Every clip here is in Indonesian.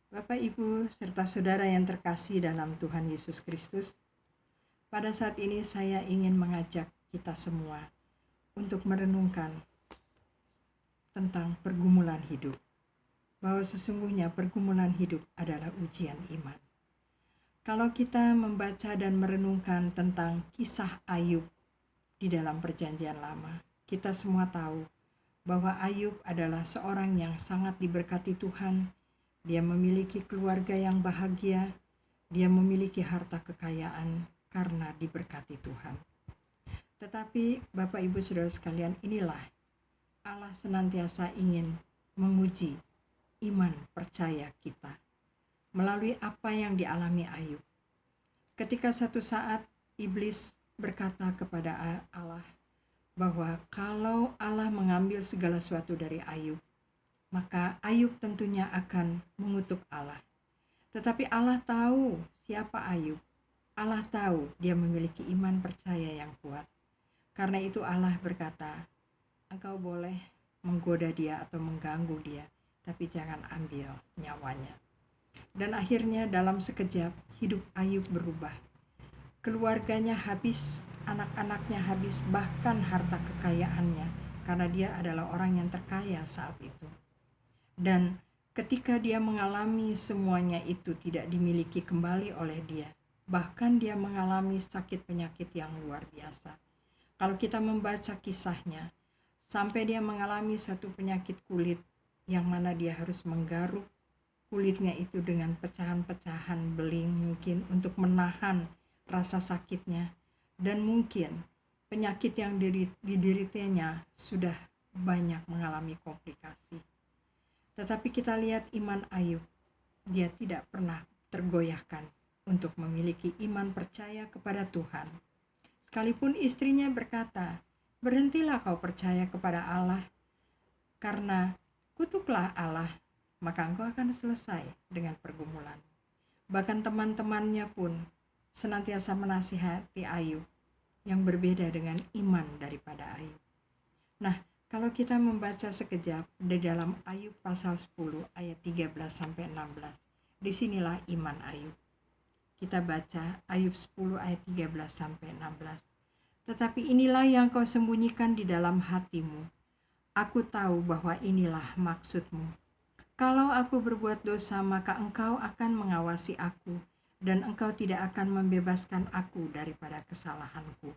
Bapak, Ibu, serta saudara yang terkasih dalam Tuhan Yesus Kristus, pada saat ini saya ingin mengajak kita semua untuk merenungkan tentang pergumulan hidup, bahwa sesungguhnya pergumulan hidup adalah ujian iman. Kalau kita membaca dan merenungkan tentang kisah Ayub di dalam Perjanjian Lama, kita semua tahu bahwa Ayub adalah seorang yang sangat diberkati Tuhan. Dia memiliki keluarga yang bahagia, dia memiliki harta kekayaan karena diberkati Tuhan. Tetapi Bapak Ibu Saudara sekalian, inilah Allah senantiasa ingin menguji iman percaya kita melalui apa yang dialami Ayub. Ketika satu saat iblis berkata kepada Allah bahwa kalau Allah mengambil segala sesuatu dari Ayub, maka Ayub tentunya akan mengutuk Allah. Tetapi Allah tahu siapa Ayub. Allah tahu dia memiliki iman percaya yang kuat. Karena itu Allah berkata, engkau boleh menggoda dia atau mengganggu dia, tapi jangan ambil nyawanya. Dan akhirnya dalam sekejap hidup Ayub berubah. Keluarganya habis, anak-anaknya habis, bahkan harta kekayaannya, karena dia adalah orang yang terkaya saat itu. Dan ketika dia mengalami semuanya itu tidak dimiliki kembali oleh dia, bahkan dia mengalami sakit penyakit yang luar biasa. Kalau kita membaca kisahnya, sampai dia mengalami suatu penyakit kulit yang mana dia harus menggaruk kulitnya itu dengan pecahan-pecahan beling mungkin untuk menahan rasa sakitnya, dan mungkin penyakit yang dideritanya sudah banyak mengalami komplikasi. Tetapi kita lihat iman Ayub, dia tidak pernah tergoyahkan untuk memiliki iman percaya kepada Tuhan. Sekalipun istrinya berkata, berhentilah kau percaya kepada Allah, karena kutuklah Allah, maka engkau akan selesai dengan pergumulan. Bahkan teman-temannya pun senantiasa menasihati Ayub yang berbeda dengan iman daripada Ayub. Nah, kalau kita membaca sekejap di dalam Ayub pasal 10 ayat 13 sampai 16, disinilah iman Ayub. Kita baca Ayub 10 ayat 13 sampai 16. Tetapi inilah yang kau sembunyikan di dalam hatimu. Aku tahu bahwa inilah maksudmu. Kalau aku berbuat dosa, maka engkau akan mengawasi aku, dan engkau tidak akan membebaskan aku daripada kesalahanku.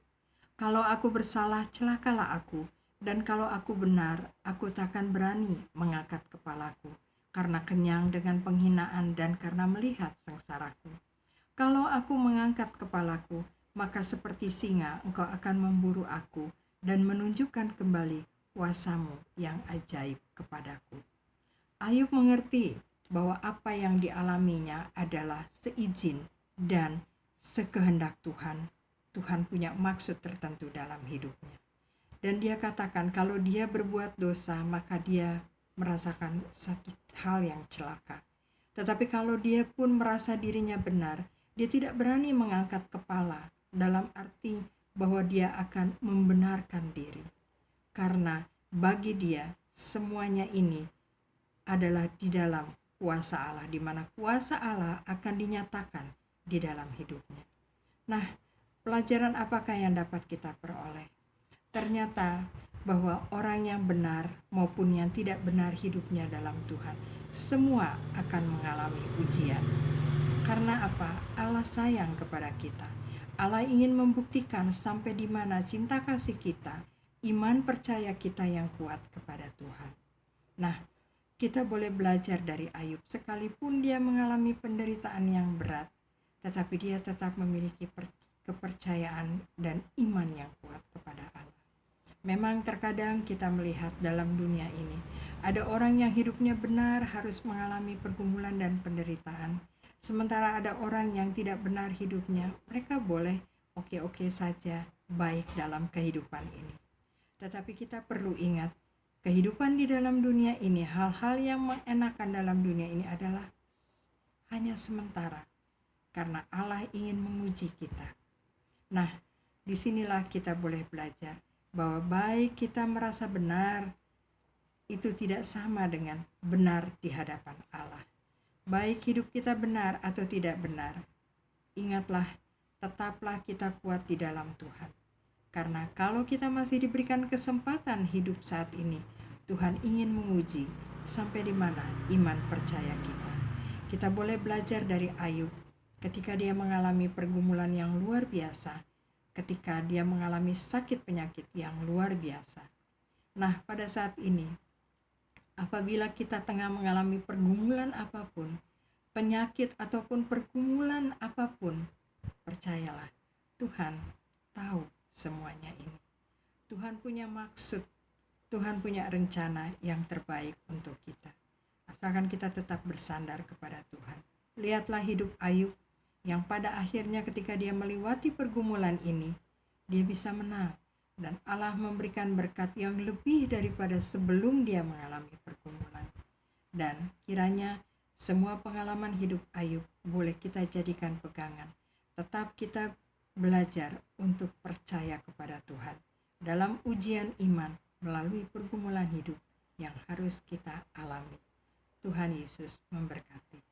Kalau aku bersalah, celakalah aku. Dan kalau aku benar, aku takkan berani mengangkat kepalaku, karena kenyang dengan penghinaan dan karena melihat sengsaraku. Kalau aku mengangkat kepalaku, maka seperti singa engkau akan memburu aku dan menunjukkan kembali kuasamu yang ajaib kepadaku. Ayub mengerti bahwa apa yang dialaminya adalah seizin dan sekehendak Tuhan. Tuhan punya maksud tertentu dalam hidupnya. Dan dia katakan kalau dia berbuat dosa, maka dia merasakan satu hal yang celaka. Tetapi kalau dia pun merasa dirinya benar, dia tidak berani mengangkat kepala, dalam arti bahwa dia akan membenarkan diri. Karena bagi dia semuanya ini adalah di dalam kuasa Allah, di mana kuasa Allah akan dinyatakan di dalam hidupnya. Nah, pelajaran apakah yang dapat kita peroleh? Ternyata bahwa orang yang benar maupun yang tidak benar hidupnya dalam Tuhan, semua akan mengalami ujian. Karena apa? Allah sayang kepada kita. Allah ingin membuktikan sampai di mana cinta kasih kita, iman percaya kita yang kuat kepada Tuhan. Nah, kita boleh belajar dari Ayub, sekalipun dia mengalami penderitaan yang berat, tetapi dia tetap memiliki kepercayaan dan iman yang kuat kepada Allah. Memang terkadang kita melihat dalam dunia ini, ada orang yang hidupnya benar harus mengalami pergumulan dan penderitaan. Sementara ada orang yang tidak benar hidupnya, mereka boleh oke-oke saja baik dalam kehidupan ini. Tetapi kita perlu ingat, kehidupan di dalam dunia ini, hal-hal yang mengenakan dalam dunia ini adalah hanya sementara. Karena Allah ingin menguji kita. Nah, disinilah kita boleh belajar bahwa baik kita merasa benar, itu tidak sama dengan benar di hadapan Allah. baik hidup kita benar atau tidak benar. Ingatlah, tetaplah kita kuat di dalam Tuhan. Karena kalau kita masih diberikan kesempatan hidup saat ini, Tuhan ingin menguji sampai di mana iman percaya kita. Kita boleh belajar dari Ayub ketika dia mengalami pergumulan yang luar biasa, ketika dia mengalami sakit penyakit yang luar biasa. Nah, pada saat ini, apabila kita tengah mengalami pergumulan apapun, penyakit ataupun pergumulan apapun, percayalah, Tuhan tahu semuanya ini. Tuhan punya maksud, Tuhan punya rencana yang terbaik untuk kita. Asalkan kita tetap bersandar kepada Tuhan. Lihatlah hidup Ayub yang pada akhirnya ketika dia melewati pergumulan ini, dia bisa menang. Dan Allah memberikan berkat yang lebih daripada sebelum dia mengalami pergumulan. Dan kiranya semua pengalaman hidup Ayub boleh kita jadikan pegangan. Tetap kita belajar untuk percaya kepada Tuhan dalam ujian iman melalui pergumulan hidup yang harus kita alami. Tuhan Yesus memberkati.